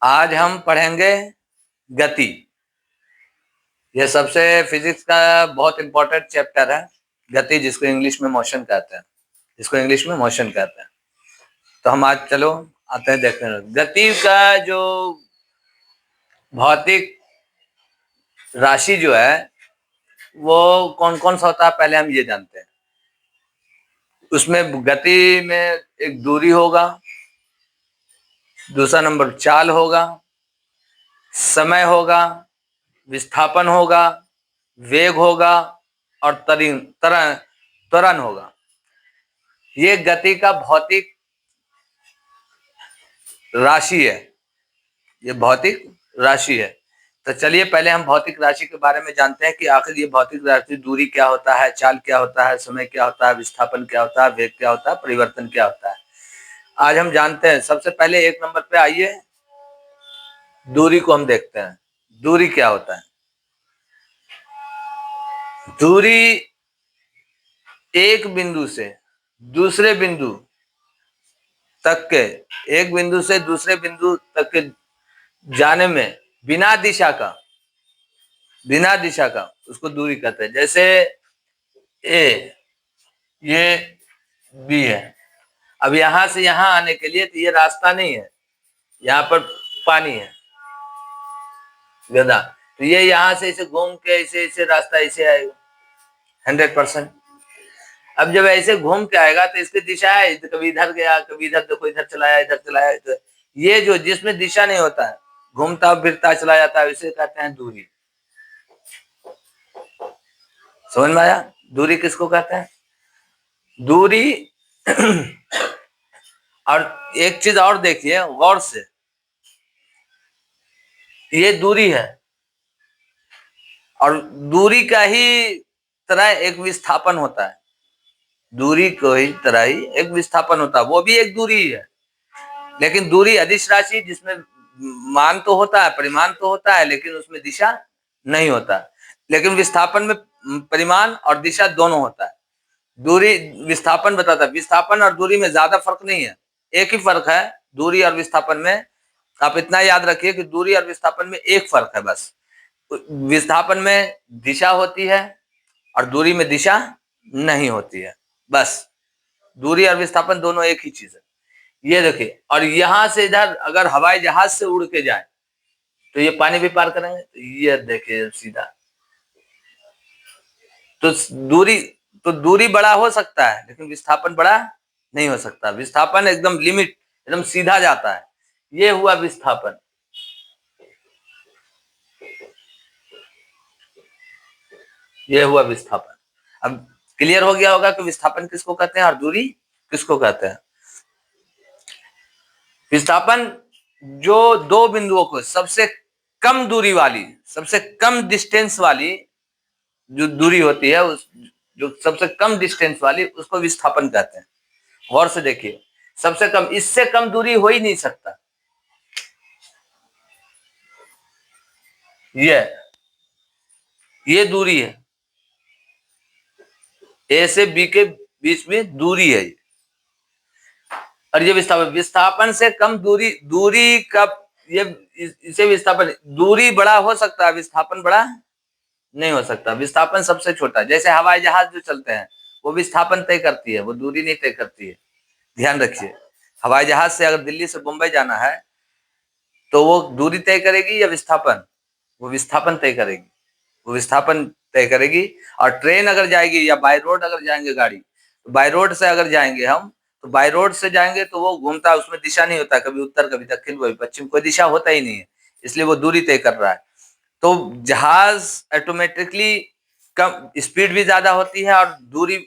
आज हम पढ़ेंगे गति। यह सबसे फिजिक्स का बहुत इंपॉर्टेंट चैप्टर है, गति, जिसको इंग्लिश में मोशन कहते हैं। तो हम आज चलो आते हैं देखते हैं गति का जो भौतिक राशि जो है वो कौन कौन सा होता है, पहले हम ये जानते हैं। उसमें गति में एक दूरी होगा, दूसरा नंबर चाल होगा, समय होगा, विस्थापन होगा, वेग होगा और त्वरण होगा। ये गति का भौतिक राशि है, ये भौतिक राशि है। तो चलिए पहले हम भौतिक राशि के बारे में जानते हैं कि आखिर ये भौतिक राशि दूरी क्या होता है, चाल क्या होता है, समय क्या होता है, विस्थापन क्या होता है, वेग क्या होता है, परिवर्तन क्या होता है। आज हम जानते हैं। सबसे पहले एक नंबर पे आइए, दूरी को हम देखते हैं। दूरी क्या होता है? दूरी एक बिंदु से दूसरे बिंदु तक के, एक बिंदु से दूसरे बिंदु तक के जाने में बिना दिशा का उसको दूरी कहते हैं। जैसे ए, ये बी है। अब यहां से यहां आने के लिए तो ये रास्ता नहीं है, यहाँ पर पानी है गदा, तो ये यहां से इसे घूम के इसे रास्ता ऐसे आएगा 100%। अब जब ऐसे घूम के आएगा तो इसकी दिशा है, कभी इधर गया, कभी इधर, देखो इधर चलाया, तो ये जो जिसमें दिशा नहीं होता है, घूमता फिरता चला जाता है, इसे कहते हैं दूरी। समझ में आया? दूरी किसको कहते हैं? दूरी और एक चीज और देखिए गौर से, ये दूरी है और दूरी का ही तरह एक विस्थापन होता है। दूरी को ही तरह ही एक विस्थापन होता है, वो भी एक दूरी है। लेकिन दूरी अदिश राशि, जिसमें मान तो होता है, परिमाण तो होता है, लेकिन उसमें दिशा नहीं होता। लेकिन विस्थापन में परिमाण और दिशा दोनों होता है। दूरी विस्थापन बताता है। विस्थापन और दूरी में ज्यादा फर्क नहीं है, एक ही फर्क है दूरी और विस्थापन में। आप इतना याद रखिए कि दूरी और विस्थापन में एक फर्क है बस। विस्थापन में दिशा होती है और दूरी में दिशा नहीं होती है, बस। दूरी और विस्थापन दोनों एक ही चीज है। ये देखिए, और यहां से इधर अगर हवाई जहाज से उड़ के जाए तो ये पानी भी पार करेंगे। तो ये देखिए सीधा, तो दूरी बड़ा हो सकता है लेकिन विस्थापन बड़ा नहीं हो सकता। विस्थापन एकदम लिमिट, एकदम सीधा जाता है। ये हुआ विस्थापन। ये हुआ विस्थापन। अब क्लियर हो गया होगा कि विस्थापन किसको कहते हैं और दूरी किसको कहते हैं। विस्थापन जो दो बिंदुओं को सबसे कम दूरी वाली, सबसे कम डिस्टेंस वाली जो दूरी होती है, उस जो सबसे कम डिस्टेंस वाली, उसको विस्थापन कहते हैं। गौर से देखिए, सबसे कम, इससे कम दूरी हो ही नहीं सकता। ये दूरी है, ए से बी के बीच में दूरी है ये। और ये विस्थापन से कम दूरी का ये, इसे विस्थापन, दूरी बड़ा हो सकता है, विस्थापन बड़ा नहीं हो सकता। विस्थापन सबसे छोटा। जैसे हवाई जहाज जो चलते हैं वो विस्थापन तय करती है, वो दूरी नहीं तय करती है। ध्यान रखिए, हवाई जहाज से अगर दिल्ली से मुंबई जाना है तो वो दूरी तय करेगी या विस्थापन? वो विस्थापन तय करेगी, वो विस्थापन तय करेगी। और ट्रेन अगर जाएगी या बाय रोड अगर जाएंगे गाड़ी, तो बाय रोड से अगर जाएंगे हम, तो बाय रोड से जाएंगे तो वो घूमता, उसमें दिशा नहीं होता, कभी उत्तर कभी दक्षिण कभी पश्चिम, कोई दिशा होता ही नहीं है, इसलिए वो दूरी तय कर रहा है। तो जहाज ऑटोमेटिकली कम स्पीड भी ज्यादा होती है और दूरी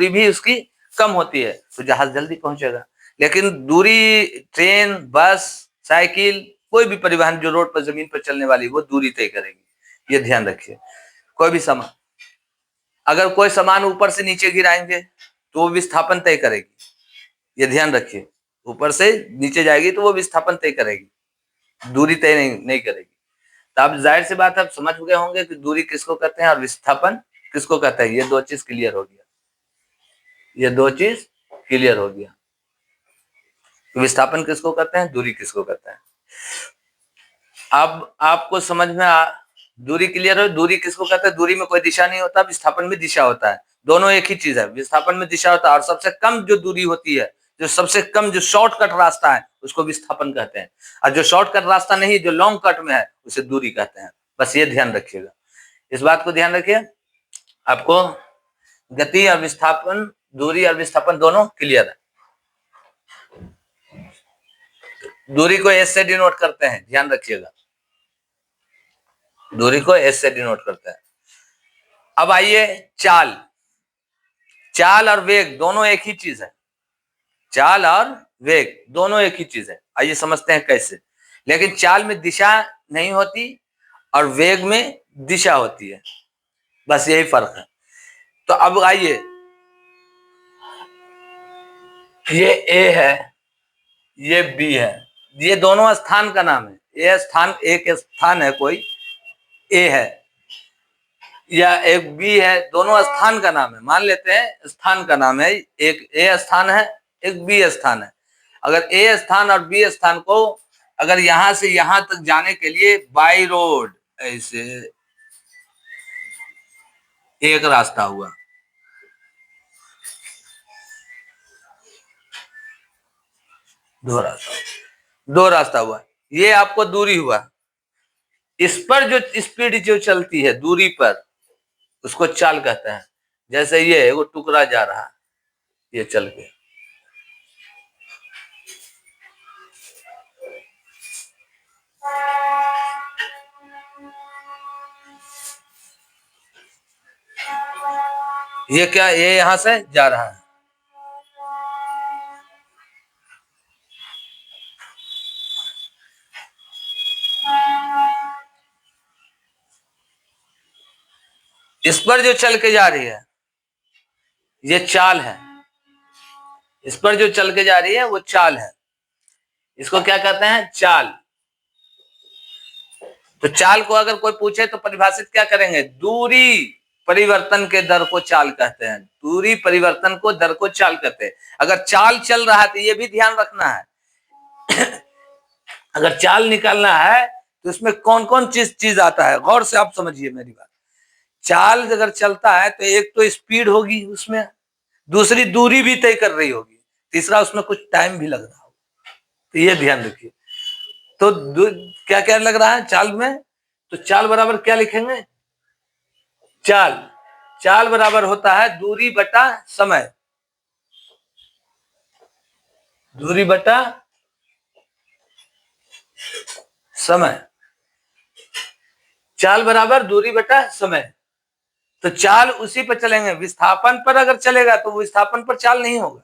भी उसकी कम होती है, तो जहाज जल्दी पहुंचेगा। लेकिन दूरी ट्रेन, बस, साइकिल, कोई भी परिवहन जो रोड पर, जमीन पर चलने वाली, वो दूरी तय करेगी। ये ध्यान रखिए। कोई भी सामान, अगर कोई सामान ऊपर से नीचे गिराएंगे तो वो विस्थापन तय करेगी। ये ध्यान रखिए, ऊपर से नीचे जाएगी तो वो विस्थापन तय करेगी, दूरी तय नहीं करेगी। तो अब जाहिर सी बात, आप समझ गए होंगे कि दूरी किसको कहते हैं और विस्थापन किसको कहते हैं। ये दो चीज क्लियर हो गया, ये दो चीज क्लियर हो गया। विस्थापन किसको कहते हैं, दूरी किसको कहते हैं। अब आपको समझ में दूरी क्लियर हो? दूरी किसको कहते हैं? दूरी में कोई दिशा नहीं होता, विस्थापन में दिशा होता है। दोनों एक ही चीज है, विस्थापन में दिशा होता है, और सबसे कम जो दूरी होती है, जो सबसे कम जो शॉर्टकट रास्ता है, उसको विस्थापन कहते हैं। और जो शॉर्टकट रास्ता नहीं, जो लॉन्ग कट में है, उसे दूरी कहते हैं। बस ये ध्यान रखिएगा, इस बात को ध्यान रखिए। आपको गति और विस्थापन, दूरी और विस्थापन दोनों क्लियर है। दूरी को एस से डिनोट करते हैं, ध्यान रखिएगा, दूरी को एस से डिनोट करते हैं। अब आइए, चाल। चाल और वेग दोनों एक ही चीज है, चाल और वेग दोनों एक ही चीज है। आइए समझते हैं कैसे। लेकिन चाल में दिशा नहीं होती और वेग में दिशा होती है, बस यही फर्क है। तो अब आइए, ये ए है, ये बी है, ये दोनों स्थान का नाम है। ये स्थान, एक स्थान है, कोई ए है या एक बी है, दोनों स्थान का नाम है। मान लेते हैं स्थान का नाम है, एक ए स्थान है, एक बी स्थान है। अगर ए स्थान और बी स्थान को अगर यहां से यहां तक जाने के लिए बाई रोड ऐसे एक रास्ता हुआ, दो रास्ता हुआ, ये आपको दूरी हुआ। इस पर जो स्पीड जो चलती है दूरी पर, उसको चाल कहते हैं। जैसे ये वो टुकड़ा जा रहा है, ये चल के, ये क्या, ये यहां से जा रहा है, इस पर जो चल के जा रही है, ये चाल है। इस पर जो चल के जा रही है वो चाल है, इसको क्या कहते हैं? चाल। तो चाल को अगर कोई पूछे तो परिभाषित क्या करेंगे? दूरी परिवर्तन के दर को चाल कहते हैं। दूरी परिवर्तन को दर को चाल कहते हैं। अगर चाल चल रहा है तो ये भी ध्यान रखना है अगर चाल निकालना है तो इसमें कौन कौन चीज आता है, गौर से आप समझिए मेरी बात। चाल अगर चलता है तो एक तो स्पीड होगी उसमें, दूसरी दूरी भी तय कर रही होगी, तीसरा उसमें कुछ टाइम भी लग रहा होगा। तो ये ध्यान रखिए। तो क्या क्या लग रहा है चाल में? तो चाल बराबर क्या लिखेंगे? चाल, चाल बराबर होता है दूरी बटा समय, दूरी बटा समय, चाल बराबर दूरी बटा समय। तो चाल उसी पर चलेंगे, विस्थापन पर अगर चलेगा तो विस्थापन पर चाल नहीं होगा,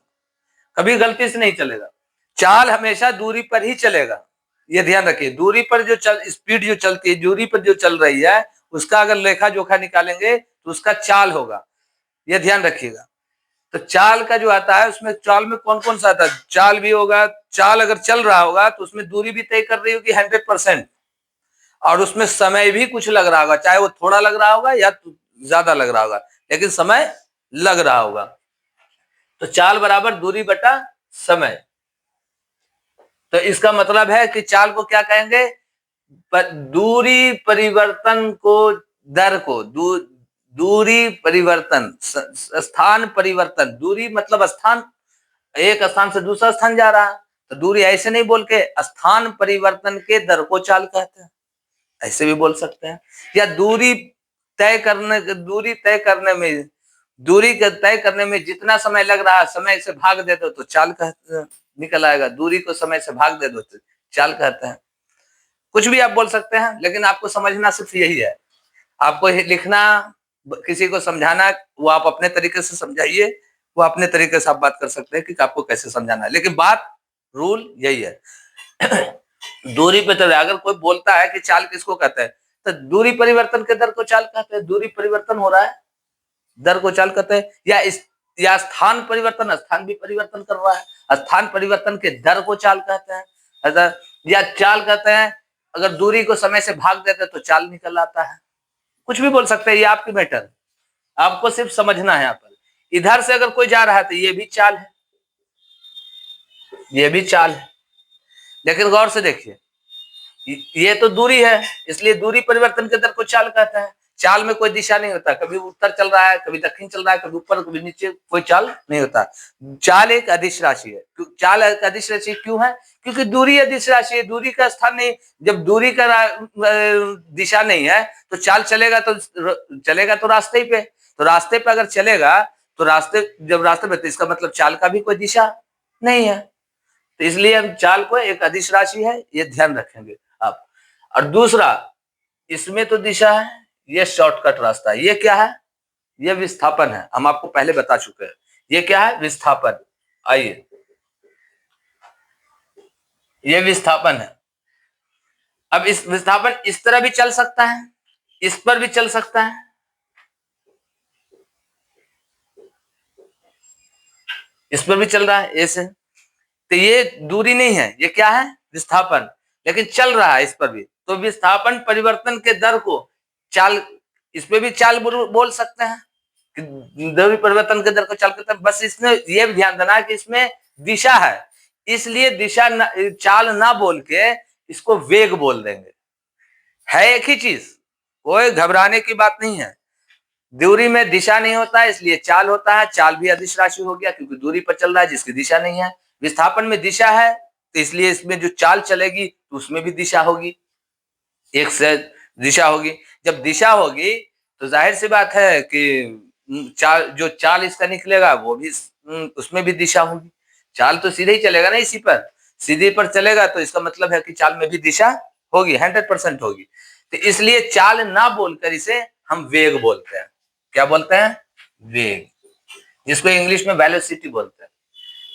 कभी गलती से नहीं चलेगा। चाल हमेशा दूरी पर ही चलेगा, ये ध्यान रखिए। दूरी पर जो स्पीड जो चलती है, दूरी पर जो चल रही है, उसका अगर लेखा जोखा निकालेंगे तो उसका चाल होगा, ये ध्यान रखिएगा। तो चाल का जो आता है, उसमें चाल में कौन कौन सा आता है? चाल भी होगा, चाल अगर चल रहा होगा तो उसमें दूरी भी तय कर रही होगी 100%, और उसमें समय भी कुछ लग रहा होगा, चाहे वो थोड़ा लग रहा होगा या ज्यादा लग रहा होगा, लेकिन समय लग रहा होगा। तो चाल बराबर दूरी बटा समय। तो इसका मतलब है कि चाल को क्या कहेंगे? दूरी परिवर्तन को, दर को, दूरी परिवर्तन, स्थान परिवर्तन, दूरी मतलब स्थान, एक स्थान से दूसरा स्थान जा रहा है, तो दूरी ऐसे नहीं बोल के स्थान परिवर्तन के दर को चाल कहते हैं, ऐसे भी बोल सकते हैं। या दूरी तय करने में, दूरी तय करने में जितना समय लग रहा है, समय से भाग दे दो तो चाल कहते निकल आएगा। दूरी को समय से भाग दे दो तो चाल कहते हैं। कुछ भी आप बोल सकते हैं, लेकिन आपको समझना सिर्फ यही है। आपको लिखना, किसी को समझाना, वो आप अपने तरीके से समझाइए, वो अपने तरीके से आप बात कर सकते हैं कि आपको कैसे समझाना है, लेकिन बात रूल यही है दूरी पे चल रहा है। अगर कोई बोलता है कि चाल किसको कहते हैं, तो दूरी परिवर्तन के दर को चाल कहते हैं। दूरी परिवर्तन हो रहा है, दर को चाल कहते हैं। या स्थान परिवर्तन, स्थान भी परिवर्तन कर रहा है, स्थान परिवर्तन के दर को चाल कहते हैं। या चाल कहते हैं, अगर दूरी को समय से भाग देते तो चाल निकल आता है। कुछ भी बोल सकते हैं, ये आपकी मैटर, आपको सिर्फ समझना है। यहाँ पर इधर से अगर कोई जा रहा है तो ये भी चाल है, ये भी चाल है। लेकिन गौर से देखिए, ये तो दूरी है, इसलिए दूरी परिवर्तन के दर को चाल कहते हैं। चाल में कोई दिशा नहीं होता, कभी उत्तर चल रहा है, कभी दक्षिण चल रहा है, कभी ऊपर कभी नीचे, कोई चाल नहीं होता। चाल एक अदिश राशि है। चाल एक अदिश राशि क्यों है? क्योंकि दूरी अदिश राशि है, दूरी का स्थान नहीं। जब दूरी का दिशा नहीं है तो चाल चलेगा तो रास्ते ही पे, तो रास्ते पे अगर चलेगा तो जब रास्ते पे, तो इसका मतलब चाल का भी कोई दिशा नहीं है। तो इसलिए हम चाल को एक अदिश राशि है, ये ध्यान रखेंगे आप। और दूसरा, इसमें तो दिशा है, ये शॉर्टकट रास्ता है। ये क्या है? ये विस्थापन है, हम आपको पहले बता चुके हैं। ये क्या है? विस्थापन। आइए, ये विस्थापन है। अब इस विस्थापन इस तरह भी चल सकता है, इस पर भी चल सकता है, इस पर भी चल रहा है ऐसे। तो ये दूरी नहीं है, ये क्या है? विस्थापन। लेकिन चल रहा है इस पर भी, तो विस्थापन परिवर्तन के दर को चाल, इस पे भी चाल बोल सकते हैं कि द्रव्य परिवर्तन के दर को चाल कहते हैं। बस इसमें ये भी ध्यान देना कि इसमें दिशा है, इसलिए दिशा चाल ना बोल के इसको वेग बोल देंगे। है एक ही चीज, कोई घबराने की बात नहीं है। दूरी में दिशा नहीं होता है, इसलिए चाल होता है। चाल भी अदिश राशि हो गया, क्योंकि दूरी पर चल रहा है जिसकी दिशा नहीं है। विस्थापन में दिशा है, तो इसलिए इसमें जो चाल चलेगी तो उसमें भी दिशा होगी, एक से दिशा होगी। जब दिशा होगी तो जाहिर सी बात है कि चाल इसका निकलेगा वो भी उसमें भी दिशा होगी। चाल तो सीधे ही चलेगा ना, इसी पर सीधे पर चलेगा, तो इसका मतलब है कि चाल में भी दिशा होगी, 100% होगी। तो इसलिए चाल ना बोलकर इसे हम वेग बोलते हैं। क्या बोलते हैं? वेग, जिसको इंग्लिश में वेलोसिटी बोलते हैं,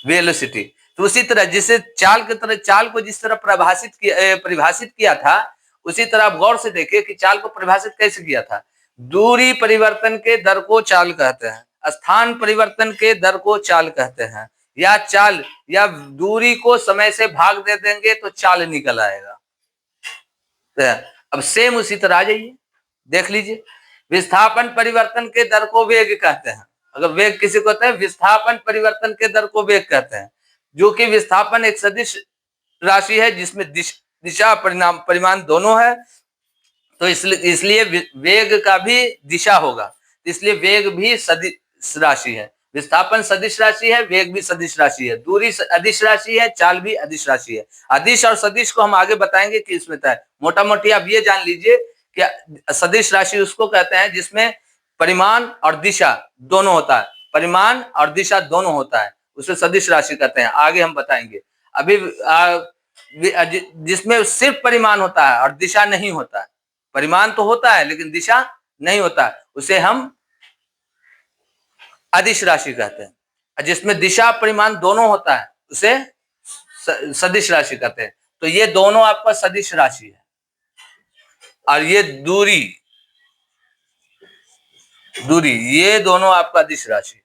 वेलोसिटी। तो उसी तरह जिसे चाल को जिस तरह परिभाषित किया था, उसी तरह आप गौर से देखिए कि चाल को परिभाषित कैसे किया था। दूरी परिवर्तन के दर को चाल कहते हैं, स्थान परिवर्तन के दर को चाल कहते हैं, या दूरी को समय से भाग दे देंगे तो चाल निकल आएगा। अब सेम उसी तरह आ जाइए, देख लीजिए। विस्थापन परिवर्तन के दर को वेग कहते हैं। अगर वेग किसी को कहते हैं, विस्थापन परिवर्तन के दर को वेग कहते हैं, जो कि विस्थापन एक सदिश राशि है जिसमें दिशा परिमाण दोनों है। तो इसलिए वेग का भी दिशा होगा, इसलिए वेग भी सदिश राशि है। विस्थापन सदिश राशि है, वेग भी सदिश राशि है, दूरी अदिश राशि है, चाल भी अदिश राशि है। अदिश और सदिश को हम आगे बताएंगे कि इसमें है। मोटा मोटी आप ये जान लीजिए कि सदिश राशि उसको कहते हैं जिसमें परिमाण और दिशा दोनों होता है, परिमाण और दिशा दोनों होता है, उसे सदिश राशि कहते हैं। आगे हम बताएंगे। अभी जिसमें सिर्फ परिमाण होता है और दिशा नहीं होता है, परिमाण तो होता है लेकिन दिशा नहीं होता है, उसे हम अदिश राशि कहते हैं। जिसमें दिशा परिमाण दोनों होता है उसे सदिश राशि कहते हैं। तो ये दोनों आपका सदिश राशि है, और ये दूरी ये दोनों आपका अदिश राशि।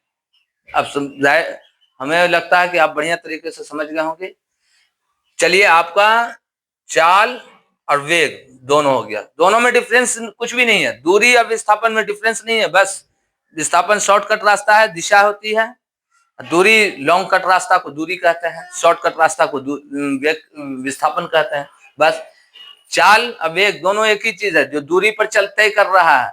अब हमें लगता है कि आप बढ़िया तरीके से समझ गए होंगे। चलिए, आपका चाल और वेग दोनों हो गया, दोनों में डिफरेंस कुछ भी नहीं है। दूरी और विस्थापन में डिफरेंस नहीं है, बस विस्थापन शॉर्टकट रास्ता है, दिशा होती है। दूरी लॉन्ग कट रास्ता को दूरी कहते हैं, शॉर्टकट रास्ता को विस्थापन कहते हैं। बस चाल और वेग दोनों एक ही चीज है। जो दूरी पर तय कर रहा है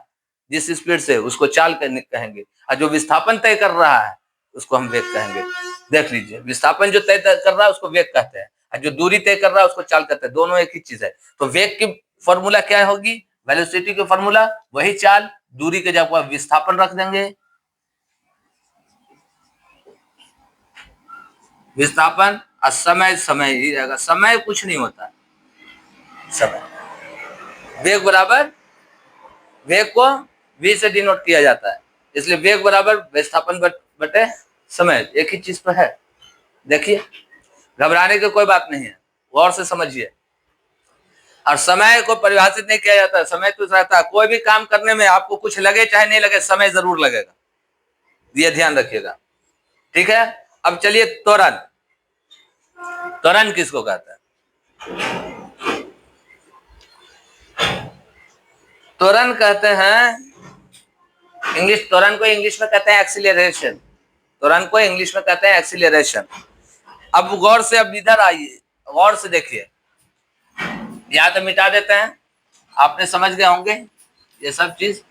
जिस स्पीड से, उसको चाल कहेंगे, और जो विस्थापन तय कर रहा है उसको हम वेग कहेंगे। देख लीजिए, विस्थापन जो तय कर रहा है उसको वेग कहते हैं, और जो दूरी तय कर रहा है उसको चाल कहते हैं। दोनों एक ही चीज है। तो वेग की फॉर्मूला क्या होगी? वेलोसिटी की फॉर्मूला वही चाल, दूरी के जगह विस्थापन रख देंगे। विस्थापन और समय ही रहेगा, समय कुछ नहीं होता। समय वेग बराबर, वेग को v से डिनोट किया जाता है, इसलिए वेग बराबर विस्थापन बटे समय, एक ही चीज पर है। देखिए, घबराने की कोई बात नहीं है, गौर से समझिए। और समय को परिभाषित नहीं किया जाता, समय तो रहता है। कोई भी काम करने में आपको कुछ लगे चाहे नहीं लगे, समय जरूर लगेगा, ये ध्यान रखिएगा। ठीक है। अब चलिए, त्वरण। त्वरण किसको कहता है? त्वरण कहते हैं त्वरण को इंग्लिश में कहते हैं एक्सीलरेशन। त्वरण को इंग्लिश में कहते हैं एक्सीलरेशन। अब गौर से, अब इधर आइए, गौर से देखिए। या तो मिटा देते हैं, आपने समझ गए होंगे ये सब चीज।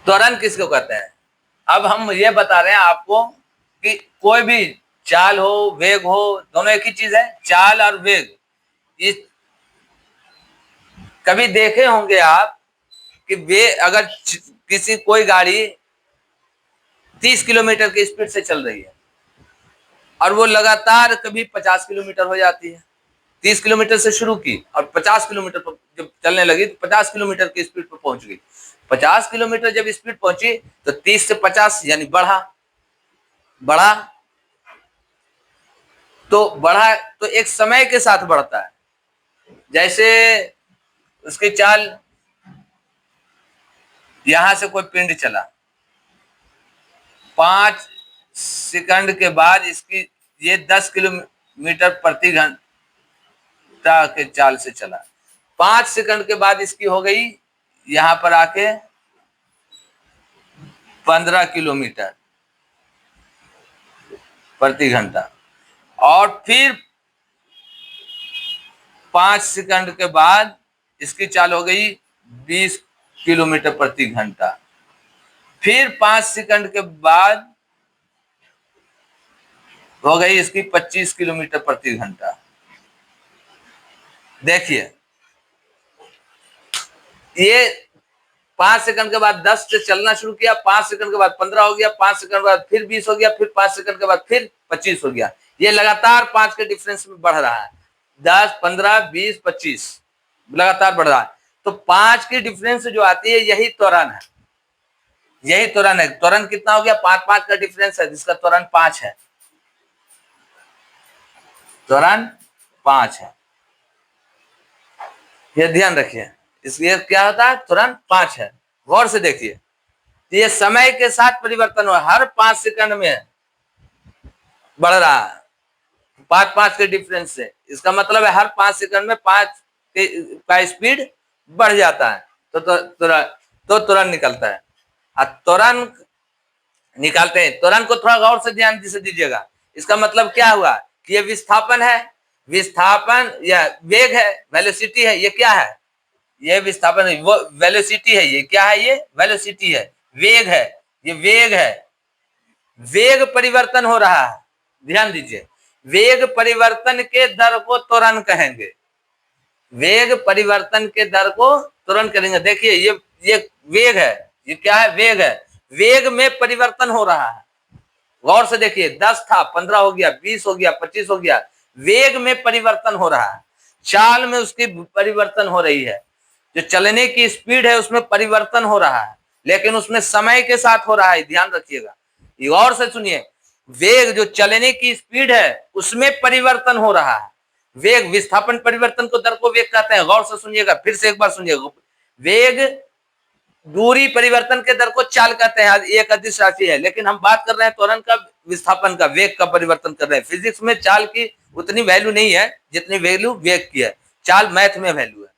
त्वरण किसको कहते हैं? अब हम ये बता रहे हैं आपको कि कोई भी चाल हो, वेग हो, दोनों एक ही चीज है। चाल और वेग, इस कभी देखे होंगे आप कि वे अगर किसी कोई गाड़ी 30 किलोमीटर की स्पीड से चल रही है और वो लगातार कभी 50 किलोमीटर हो जाती है। 30 किलोमीटर से शुरू की और 50 किलोमीटर पर जब चलने लगी तो 50 किलोमीटर की स्पीड पर पहुंच गई। 50 किलोमीटर जब स्पीड पहुंची तो 30 से 50 यानी बढ़ा बढ़ा तो बढ़ा तो एक समय के साथ बढ़ता है। जैसे उसकी चाल, यहां से कोई पिंड चला, 5 सेकंड के बाद इसकी ये 10 किलोमीटर प्रति घंटा के चाल से चला। 5 सेकंड के बाद इसकी हो गई यहां पर आके 15 किलोमीटर प्रति घंटा, और फिर 5 सेकंड के बाद इसकी चाल हो गई 20 किलोमीटर प्रति घंटा। फिर 5 सेकंड के बाद हो गई इसकी 25 किलोमीटर प्रति घंटा। देखिए ये 5 सेकंड के बाद 10 से चलना शुरू किया, 5 सेकंड के बाद 15 हो गया, 5 सेकंड के बाद फिर 20 हो गया, फिर 5 सेकंड के बाद फिर 25 हो गया। ये लगातार 5 के डिफरेंस में बढ़ रहा है। 10, 15, 20, 25 लगातार बढ़ रहा है। तो 5 की डिफरेंस जो आती है यही त्वरण है, यही त्वरण है। त्वरण कितना हो गया? 5 का डिफरेंस है जिसका त्वरण 5 है, त्वरण 5 है। ये ध्यान रखिए, इसलिए क्या होता है? त्वरण 5 है। गौर से देखिए, ये समय के साथ परिवर्तन हुआ, हर 5 सेकंड में बढ़ रहा है, 5 के डिफरेंस से। इसका मतलब है हर 5 सेकंड में 5 का स्पीड बढ़ जाता है, तो त्वरण निकलता है। त्वरण निकालते हैं। त्वरण को थोड़ा गौर से ध्यान से दीजिएगा। इसका मतलब क्या हुआ कि ये विस्थापन है, विस्थापन या वेग है, वेलोसिटी है। ये क्या है? ये विस्थापन है, वो वेलोसिटी है। ये क्या है? ये वेलोसिटी है, वेग है, ये वेग है। वेग परिवर्तन हो रहा है, ध्यान दीजिए। वेग परिवर्तन के दर को त्वरण कहेंगे, वेग परिवर्तन के दर को त्वरण करेंगे। देखिए ये वेग है, ये क्या है? वेग है। वेग में परिवर्तन हो रहा है। गौर से देखिए, 10 था, 15 हो गया, 20 हो गया, 25 हो गया। वेग में परिवर्तन हो रहा है, चाल में उसकी परिवर्तन हो रही है। जो चलने की स्पीड है उसमें परिवर्तन हो रहा है, लेकिन उसमें समय के साथ हो रहा है, ध्यान रखिएगा। गौर से सुनिए, वेग जो चलने की स्पीड है उसमें परिवर्तन हो रहा है। वेग, विस्थापन परिवर्तन को दर को वेग कहते हैं। गौर से सुनिएगा, फिर से एक बार सुनिएगा। वेग दूरी परिवर्तन के दर को चाल कहते हैं, एक अदिश राशि है। लेकिन हम बात कर रहे हैं त्वरण का, विस्थापन का, वेग का परिवर्तन कर रहे हैं। फिजिक्स में चाल की उतनी वैल्यू नहीं है जितनी वैल्यू वेग की है। चाल मैथ में वैल्यू है,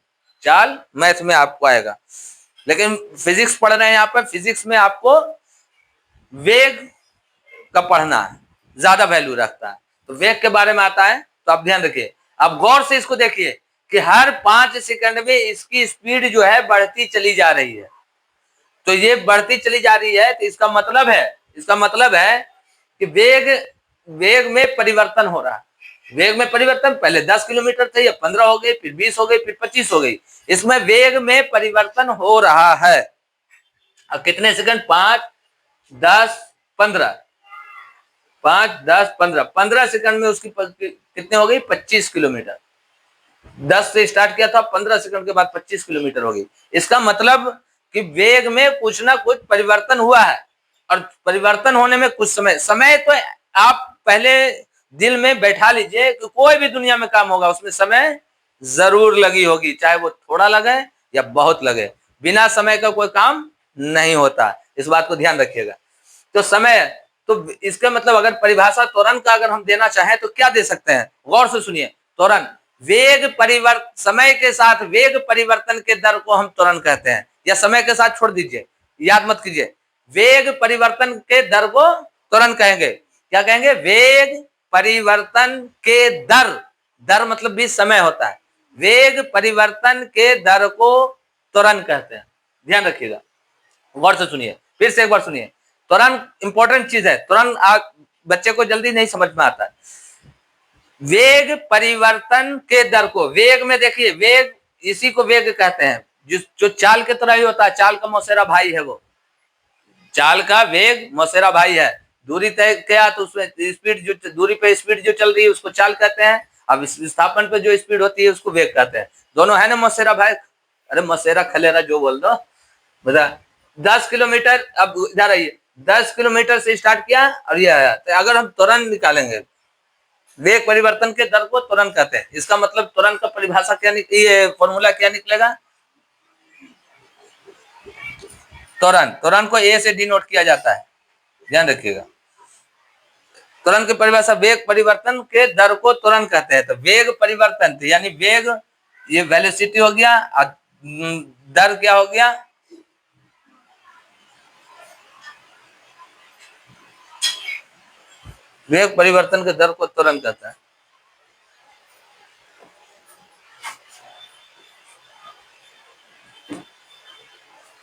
चाल मैथ में आपको आएगा। लेकिन फिजिक्स पढ़ रहे हैं यहाँ पर, फिजिक्स में आपको वेग का पढ़ना है, ज्यादा वैल्यू रखता है। तो वेग के बारे में आता है, तो आप ध्यान रखिए। अब गौर से इसको देखिए कि हर 5 सेकंड में इसकी स्पीड जो है बढ़ती चली जा रही है। तो ये बढ़ती चली जा रही है, तो इसका मतलब है कि वेग में परिवर्तन हो रहा है। वेग में परिवर्तन, पहले 10 किलोमीटर थे, 15 हो गई, फिर 20 हो गई, फिर 25 हो गई। इसमें वेग में परिवर्तन हो रहा है। अब कितने सेकंड? 5, 10, 15, 5, 10, 15, 15 सेकंड में उसकी कितने हो गई? 25 किलोमीटर। 10 से स्टार्ट किया था, 15 सेकंड के बाद 25 किलोमीटर हो गई। इसका मतलब कि वेग में कुछ ना कुछ परिवर्तन हुआ है, और परिवर्तन होने में कुछ समय तो आप पहले दिल में बैठा लीजिए कि कोई भी दुनिया में काम होगा उसमें समय जरूर लगी होगी, चाहे वो थोड़ा लगे या बहुत लगे। बिना समय का कोई काम नहीं होता, इस बात को ध्यान रखिएगा। तो समय, तो इसका मतलब अगर परिभाषा त्वरण का अगर हम देना चाहें तो क्या दे सकते हैं? गौर से सुनिए। त्वरण वेग परिवर्तन, समय के साथ वेग परिवर्तन के दर को हम त्वरण कहते हैं, या समय के साथ छोड़ दीजिए, याद मत कीजिए। वेग परिवर्तन के दर को त्वरण कहेंगे। क्या कहेंगे? वेग परिवर्तन के दर, दर मतलब भी समय होता है, वेग परिवर्तन के दर को त्वरण कहते हैं। ध्यान रखिएगा, गौर से सुनिए, फिर से एक बार सुनिए। त्वरण इंपॉर्टेंट चीज है, त्वरण बच्चे को जल्दी नहीं समझ में आता है। वेग परिवर्तन के दर को, वेग में देखिए, वेग इसी को वेग कहते हैं, जो चाल के तरह ही होता है, चाल का मौसेरा भाई है वो, चाल का वेग मौसेरा भाई है। दूरी तय किया तो उसमें स्पीड, जो दूरी पे स्पीड जो चल रही है उसको चाल कहते हैं, अब विस्थापन पे जो स्पीड होती है उसको वेग कहते हैं। दोनों है ना मौसेरा भाई, अरे मौसेरा खलेरा जो बोल दो, बता। 10 किलोमीटर, अब इधर आइए, 10 किलोमीटर से स्टार्ट किया और ये आया, तो अगर हम त्वरण निकालेंगे, वेग परिवर्तन के दर को त्वरण कहते हैं। इसका मतलब त्वरण का परिभाषा क्या ये फॉर्मूला क्या निकलेगा? त्वरण, त्वरण को ए से डिनोट किया जाता है, ध्यान रखिएगा। त्वरण की परिभाषा, वेग परिवर्तन के दर को त्वरण कहते हैं। तो वेग परिवर्तन यानी वेग, ये वेलोसिटी हो गया, दर क्या हो गया? वेग परिवर्तन के दर को त्वरण कहता है।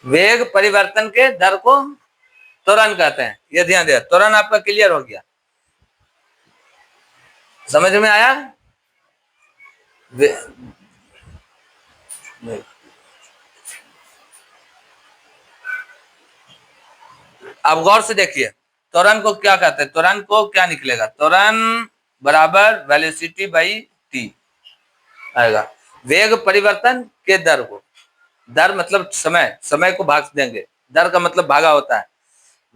वेग परिवर्तन के दर को त्वरण कहते हैं, ये ध्यान दिया। त्वरण आपका क्लियर हो गया, समझ में आया? अब गौर से देखिए, त्वरण को क्या कहते हैं? त्वरण को क्या निकलेगा? त्वरण बराबर वेलोसिटी बाई टी आएगा। वेग परिवर्तन के दर को, दर मतलब समय, समय को भाग देंगे, दर का मतलब भागा होता है।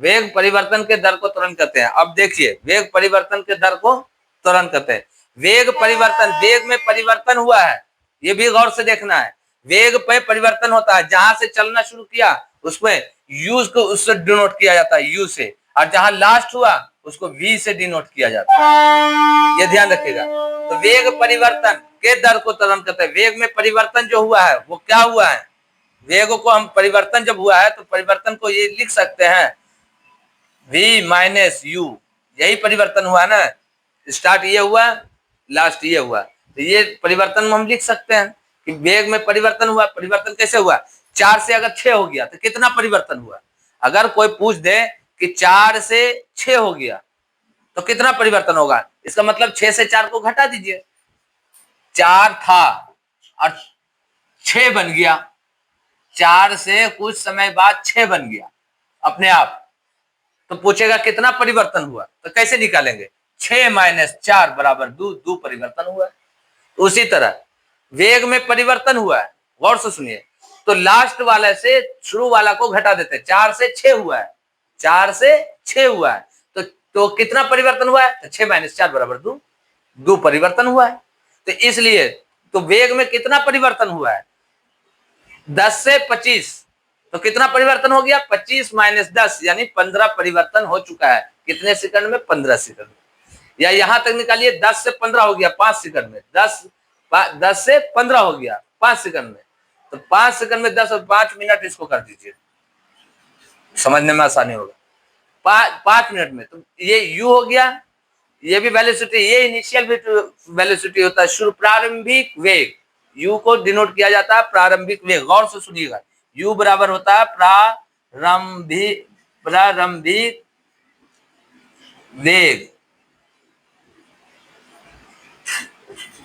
वेग परिवर्तन के दर को त्वरण कहते हैं। अब देखिए, वेग परिवर्तन के दर को त्वरण कहते हैं। वेग परिवर्तन, वेग में परिवर्तन हुआ है, ये भी गौर से देखना है। वेग पे परिवर्तन होता है, जहां से चलना शुरू किया उसमें यू को उससे डिनोट किया जाता है, यू से, और जहां लास्ट हुआ उसको वी से डिनोट किया जाता है, ये ध्यान रखिएगा। तो वेग परिवर्तन के दर को त्वरण कहते हैं। वेग में परिवर्तन जो हुआ है वो क्या हुआ है? वेग को हम, परिवर्तन जब हुआ है तो परिवर्तन को ये लिख सकते हैं v माइनस यू, यही परिवर्तन हुआ ना, स्टार्ट ये हुआ, लास्ट ये हुआ, तो ये परिवर्तन हम लिख सकते हैं कि वेग में परिवर्तन हुआ। परिवर्तन कैसे हुआ? 4 से अगर 6 हो गया तो कितना परिवर्तन हुआ? अगर कोई पूछ दे कि 4 से 6 हो गया तो कितना परिवर्तन होगा, इसका मतलब 6 से 4 को घटा दीजिए, 4 था और 6 बन गया, 4 से कुछ समय बाद 6 बन गया अपने आप, तो पूछेगा कितना परिवर्तन हुआ, तो कैसे निकालेंगे? 6 माइनस 4 बराबर 2, 2 परिवर्तन हुआ। उसी तरह वेग में परिवर्तन हुआ है, गौर से सुनिए, तो लास्ट वाले से शुरू वाला को घटा देते हैं, 4 से 6 हुआ है, 4 से 6 हुआ है, तो कितना परिवर्तन हुआ है? तो 6 माइनस 4 बराबर 2, 2 परिवर्तन हुआ है। तो इसलिए तो वेग में कितना परिवर्तन हुआ है? 10 से 25, तो कितना परिवर्तन हो गया? 25 माइनस 10 यानी 15 परिवर्तन हो चुका है। कितने सेकंड में? 15 सेकंड में। या यहां तक निकालिए, 10 से 15 हो गया 5 सेकंड में, 10 से 15 हो गया 5 सेकंड में, तो 5 सेकंड में 10 और 5 मिनट, इसको कर दीजिए, समझने में आसानी होगा। 5 मिनट में, तो ये यू हो गया, ये भी वेलोसिटी, ये इनिशियल वेलोसिटी होता है, शुरू प्रारंभिक वेग, यू को डिनोट किया जाता है प्रारंभिक वेग। गौर से सुनिएगा, यू बराबर होता है प्रारंभिक वेग,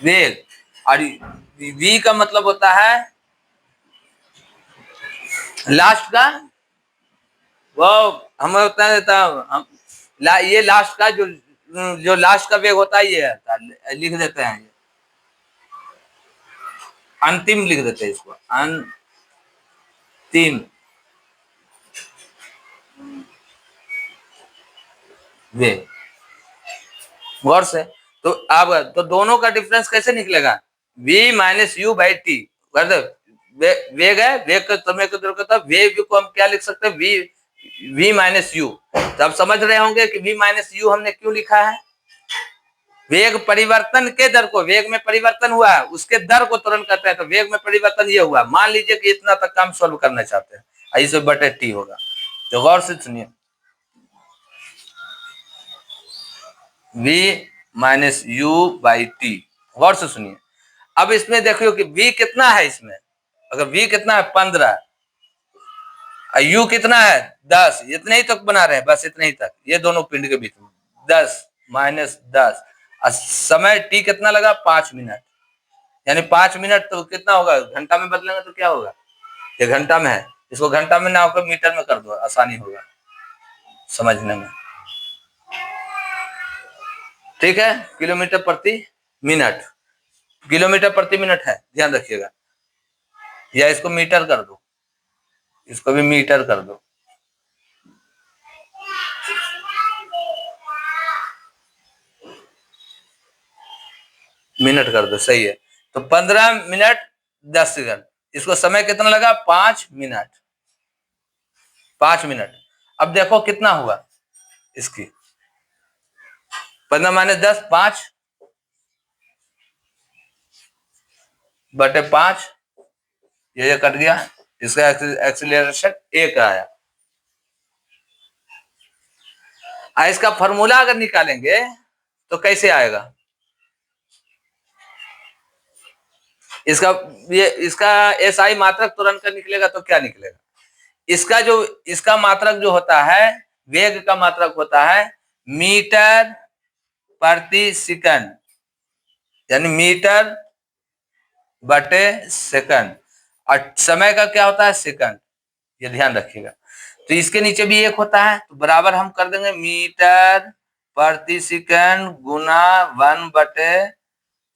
वेग, और वी का मतलब होता है लास्ट का, वो हमें उतना देता हम, ये लास्ट का जो लास्ट का वेग होता है, ये लिख देते हैं, अंतिम लिख देते हैं इसको, अंतिम वेग। गौर से, तो अब तो दोनों का डिफरेंस कैसे निकलेगा? v minus u by T, वेग है, वेग का समय को दर्शाता है, वेग को हम क्या लिख सकते हैं? v minus you. तो आप समझ रहे होंगे कि v माइनस यू हमने क्यों लिखा है? वेग परिवर्तन के दर को, वेग में परिवर्तन हुआ है उसके दर को त्वरण कहते हैं। तो वेग में परिवर्तन ये हुआ, मान लीजिए कि इतना तक काम सॉल्व करना चाहते हैं, ऐसे बटे टी होगा, तो गौर से सुनिए, v minus u by t, गौर से सुनिए। अब इसमें देखियो कि v कितना है, इसमें अगर v कितना है 15, u कितना है 10, इतने ही तक बना रहे हैं, बस इतने ही तक, ये दोनों पिंड के बीच में 10 माइनस 10, और समय t कितना लगा 5 मिनट, यानी 5 मिनट तो कितना होगा, घंटा में बदलेंगे तो क्या होगा, ये घंटा में है, इसको घंटा में ना होकर मीटर में कर दो, आसानी होगा समझने में, ठीक है। किलोमीटर प्रति मिनट, किलोमीटर प्रति मिनट है, ध्यान रखिएगा, या इसको मीटर कर दो, इसको भी मीटर कर दो, मिनट कर दो, सही है। तो 15 मिनट 10 सेकंड, इसको समय कितना लगा 5 मिनट, 5 मिनट। अब देखो कितना हुआ इसकी, 15 माइनस 10 5 बटे 5, ये कट गया, इसका एक्सीलरेशन 1 आया। इसका फॉर्मूला अगर निकालेंगे तो कैसे आएगा, इसका एसआई मात्रक तुरंत का निकलेगा तो क्या निकलेगा, इसका मात्रक जो होता है, वेग का मात्रक होता है मीटर प्रति सेकंड, यानी मीटर बटे सेकंड, और समय का क्या होता है सेकंड, ये ध्यान रखिएगा। तो इसके नीचे भी 1 होता है, तो बराबर हम कर देंगे मीटर प्रति सेकंड गुना 1 बटे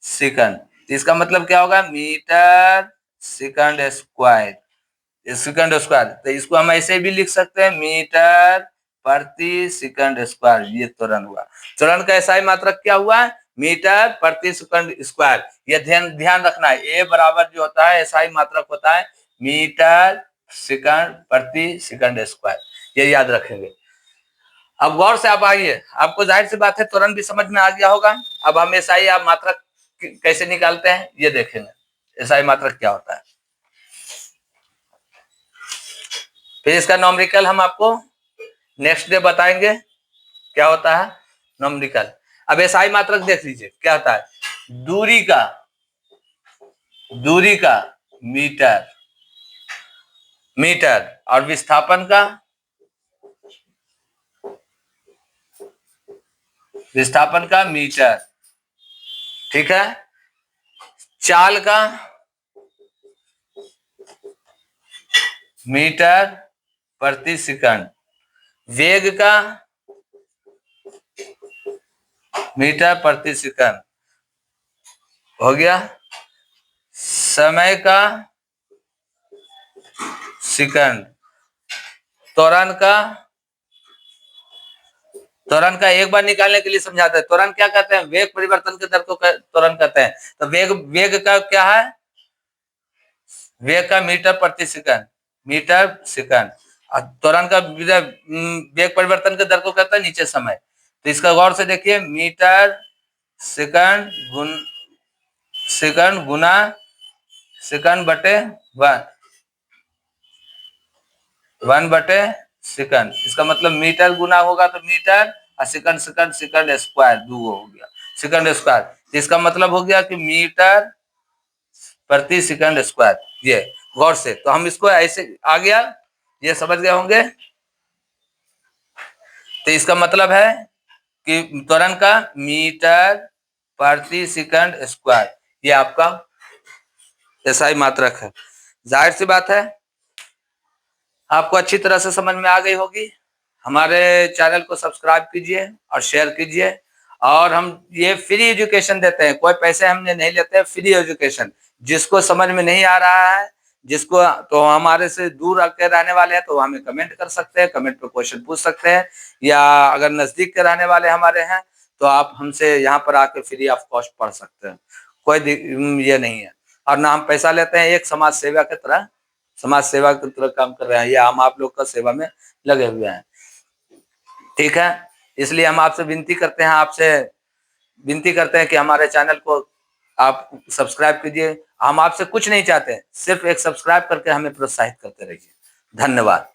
सेकंड, तो इसका मतलब क्या होगा metre second square, second square, तो इसको हम ऐसे भी लिख सकते हैं मीटर प्रति सेकंड स्क्वायर, ये त्वरण हुआ। त्वरण का एसआई मात्रक क्या हुआ, मीटर प्रति सेकंड स्क्वायर, ये ध्यान रखना है, ए बराबर जो होता है एसआई मात्रक होता है मीटर सेकंड प्रति सेकंड स्क्वायर, ये याद रखेंगे। अब गौर से आप आइए, आपको जाहिर सी बात है त्वरण भी समझ में आ गया होगा। अब हम एसआई मात्रक कैसे निकालते हैं ये देखेंगे, एसआई मात्रक क्या होता है, फिर इसका नॉमरिकल हम आपको नेक्स्ट डे बताएंगे क्या होता है नॉमरिकल। अब एसआई मात्रक देख लीजिए क्या होता है, दूरी का मीटर, और विस्थापन का मीटर, ठीक है। चाल का मीटर प्रति सेकंड, वेग का मीटर प्रति सेकंड हो गया, समय का सेकंड, त्वरण का एक बार निकालने के लिए समझाते हैं, त्वरण क्या कहते हैं, वेग परिवर्तन के दर को त्वरण कहते हैं। तो वेग का क्या है, वेग का मीटर प्रति सेकंड, और त्वरण का वेग परिवर्तन के दर को कहते हैं नीचे समय। तो इसका गौर से देखिए, मीटर सेकंड गुना सेकंड बटे 1 बटे सेकंड, इसका मतलब मीटर गुना होगा तो मीटर, और सेकंड स्क्वायर 2 हो गया सेकंड स्क्वायर, तो इसका मतलब हो गया कि मीटर प्रति सेकंड स्क्वायर। ये गौर से, तो हम इसको ऐसे आ गया, ये समझ गए होंगे। तो इसका मतलब है कि त्वरण का मीटर प्रति सेकंड स्क्वायर, ये आपका एसआई मात्रक है। जाहिर सी बात है आपको अच्छी तरह से समझ में आ गई होगी। हमारे चैनल को सब्सक्राइब कीजिए और शेयर कीजिए, और हम ये फ्री एजुकेशन देते हैं, कोई पैसे हमने नहीं लेते हैं, फ्री एजुकेशन। जिसको समझ में नहीं आ रहा है, जिसको तो हमारे से दूर के रहने वाले हैं तो हमें कमेंट कर सकते हैं, कमेंट पे क्वेश्चन पूछ सकते हैं, या अगर नजदीक के रहने वाले हमारे हैं तो आप हमसे यहाँ पर आके फ्री ऑफ कॉस्ट पढ़ सकते हैं, कोई ये नहीं है। और ना हम पैसा लेते हैं, एक समाज सेवा की तरह काम कर रहे हैं, या हम आप लोग का सेवा में लगे हुए हैं, ठीक है। इसलिए हम आपसे विनती करते हैं कि हमारे चैनल को आप सब्सक्राइब कीजिए। हम आपसे कुछ नहीं चाहते, सिर्फ एक सब्सक्राइब करके हमें प्रोत्साहित करते रहिए। धन्यवाद।